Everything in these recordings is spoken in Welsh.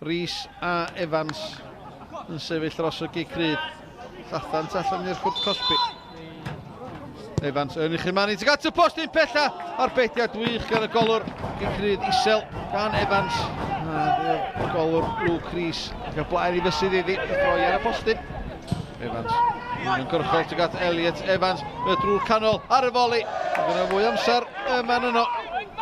Rhys a Evans yn sefyll dros y Gycryd. Llathan allan i'r Cwrt Cosby. Evans yn eich mani, tuag at y postyn pella arbediad wych gan y golwr Gycryd isel gan Evans. Y golwr Luke Rhys ac y blaen i fysydd iddi i throi ar y postyn. Evans yn gyrchol tuag at Elliot Evans drwy'r canol ar y foli. Ac yna fwy amser yma'n yno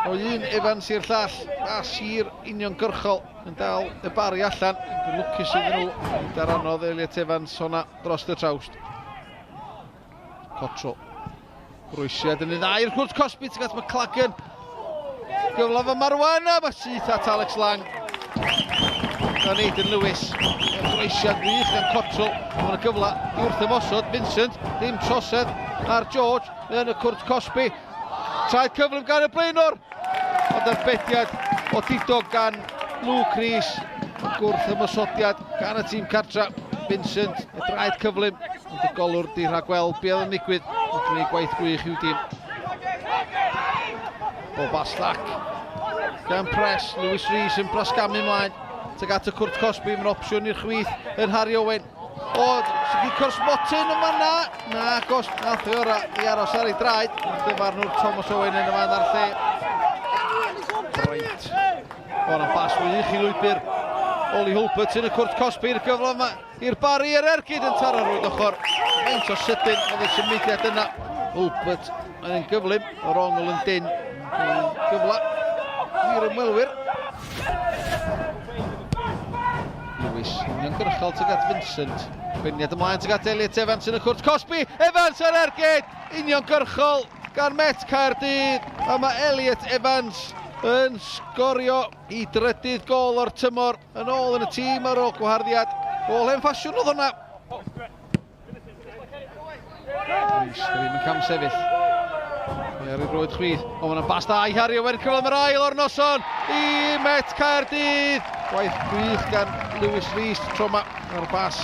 o un Evans i'r llall a sir union gyrchol yn dal y bari allan. Yn lwcus iddyn nhw daranodd Elliot Evans honna dros y trawst. Cottrell Rwysiad yn ei dda i'r Cwrt Cosby tuag at McLagan. Gyfla fo Marwan a mae syth at Alex Lang. Gan Aidan Lewis. Rwysiad wych gan Cottrell. Mae'n gyfla i wrth ymosod. Vincent, dim trosedd ar George yn y Cwrt Cosby. Traed cyflym gan y Blaenor. Ond arbediad o didog gan Luke Rhys. Gwrth ymosodiad gan y tîm cartra. Vincent, y draed cyflym. Ond y golwr di rhagweld be oedd yn digwydd. Yn gwneud gwaith gwych i'w dîm. Bob Aslac. Gan Press, Lewis Rhys yn brasgamu mlaen. Tuag at y Cwrt Cosby, mae'n opsiwn i'r chwith yn Harry Owen. O, sy'n i cwrs Motyn yma na. Na, gos, nath i ora i aros ar ei draed. Dyfar nhw'r Thomas Owen yn yma ar lle. Breit. O, na'n bas wych i lwybr. Oli Hulbert yn y Cwrt Cosby i'r gyfle yma. I'r bari i'r ergyd yn taro rwyd ochr. Faint o sydyn oedd y symudiad yna. Hulbert yn gyflym. O'r ongl yn dyn. Gyfle i'r ymwelwyr. Lewis yn gyrchol tuag at Vincent. Gwiniad ymlaen tuag at Elliot Evans yn y Cwrt Cosby. Evans ar ergyd. Union gyrchol gan Met Caerdydd. A mae Elliot Evans yn sgorio i drydydd gol o'r tymor. Yn ôl yn y tîm ar ôl gwaharddiad. Gol hen ffasiwn oedd hwnna. Rhys ddim yn cam sefyll. Mae ar ei rwyd chwith. O, mae'n bas da i Harry Owen. Cyfle mae'r ail o'r noson i Met Caerdydd. Gwaith gwych gan Lewis Rhys tro yma ar bas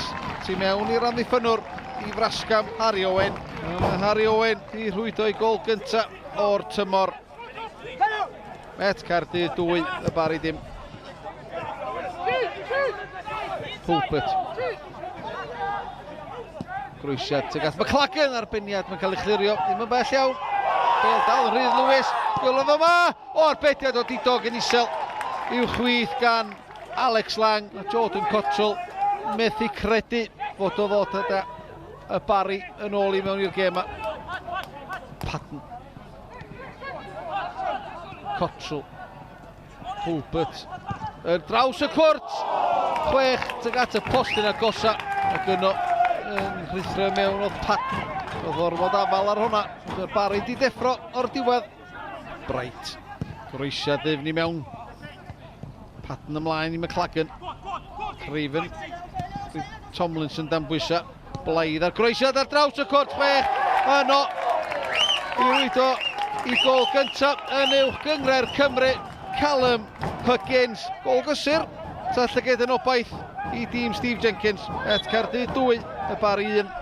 tu mewn i'r amddiffynwr i frasgam Harry Owen. Mae Harry Owen i rhwydo i gol gyntaf o'r tymor. Met Caerdydd 2, y bari dim. Hulbert. Grwysiad tuag at McLagan, arbeniad mae'n cael ei chlirio, ddim yn bell iawn. Bel dal yn rhydd Lewis, gylodd yma. O, arbediad o didog yn isel i'w chwith gan Alex Lang a Jordan Cottrell. Methu credu fod o ddod yda y bari yn ôl i mewn i'r gema. Patton. Cottrell. Hulbert. Yn draws y cwrt. 6 tuag at y postyn agosa. Ac yno yn rhithro mewn oedd Patton. Oedd orfod afal ar hwnna. Y bari di deffro o'r diwedd. Bright. Groesiad ddefni mewn. Patton ymlaen i McLagan. Craven. Tomlinson dan bwysa. Blaidd ar groesiad ar draws y cwrt 6. Yno. I wydo i gol gyntaf yn uwch gyngre'r Cymru. Callum Huggins. Gol gysur. Ta llyged yn obaith i dîm Steve Jenkins. Et Caerdydd 2, y bari 1.